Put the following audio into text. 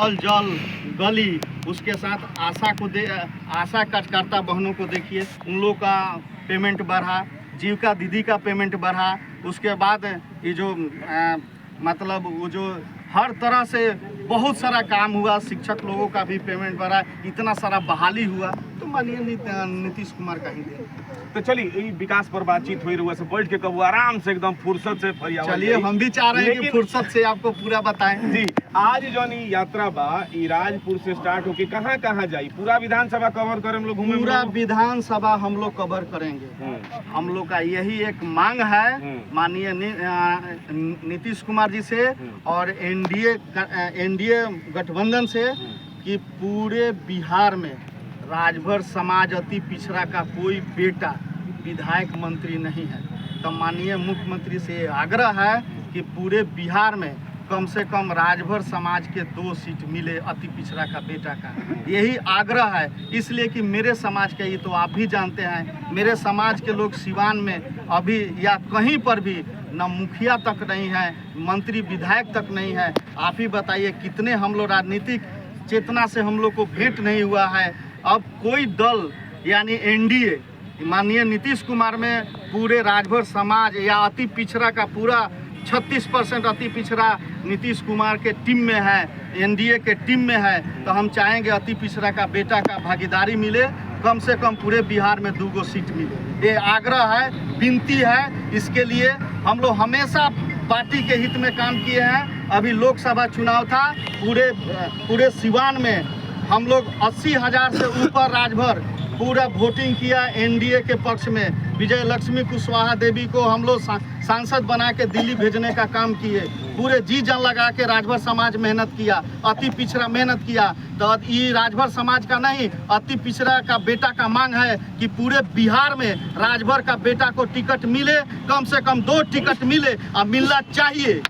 नल जल गली, उसके साथ आशा कार्यकर्ता बहनों को देखिए, उन लोग का पेमेंट बढ़ा, जीविका दीदी का पेमेंट बढ़ा। उसके बाद ये जो मतलब वो जो हर तरह से बहुत सारा काम हुआ, शिक्षक लोगों का भी पेमेंट बढ़ा, इतना सारा बहाली हुआ, तो मानिए नीतीश कुमार का ही दे। तो चलिए विकास पर बातचीत हुई रही, बैठ के कब आराम से एकदम फुर्सत से फरियावल। चलिए हम भी चाह रहे हैं कि फुर्सत से आपको पूरा बताएं। जी, आज जो यात्रा बा राजपुर से स्टार्ट होके कहाँ कहाँ जाई, पूरा विधानसभा कवर करें हम लोग, घूमे पूरा विधानसभा हम लोग कवर करेंगे। हम लोग का यही एक मांग है माननीय नीतीश कुमार जी से और एनडीए गठबंधन से कि पूरे बिहार में राजभर समाज अति पिछड़ा का कोई बेटा विधायक मंत्री नहीं है। तो माननीय मुख्यमंत्री से आग्रह है कि पूरे बिहार में कम से कम राजभर समाज के 2 सीट मिले अति पिछड़ा का बेटा का, यही आग्रह है। इसलिए कि मेरे समाज के, ये तो आप भी जानते हैं, मेरे समाज के लोग सिवान में अभी या कहीं पर भी न मुखिया तक नहीं है, मंत्री विधायक तक नहीं है। आप ही बताइए कितने हम लोग राजनीतिक चेतना से हम लोग को भेंट नहीं हुआ है। अब कोई दल यानी एनडीए माननीय नीतीश कुमार में पूरे राजभर समाज या अति पिछड़ा का पूरा 36% अति पिछड़ा नीतीश कुमार के टीम में है, एनडीए के टीम में है। तो हम चाहेंगे अति पिछड़ा का बेटा का भागीदारी मिले, कम से कम पूरे बिहार में 2 सीट मिले। ये आग्रह है, विनती है। इसके लिए हम लोग हमेशा पार्टी के हित में काम किए हैं। अभी लोकसभा चुनाव था, पूरे सिवान में हम लोग 80,000 से ऊपर राजभर पूरा वोटिंग किया एनडीए के पक्ष में। विजय लक्ष्मी कुशवाहा देवी को हम लोग सांसद बना के दिल्ली भेजने का काम किए। पूरे जी जान लगा के राजभर समाज मेहनत किया, अति पिछड़ा मेहनत किया। तो ये राजभर समाज का नहीं, अति पिछड़ा का बेटा का मांग है कि पूरे बिहार में राजभर का बेटा को टिकट मिले, कम से कम 2 टिकट मिले और मिलना चाहिए।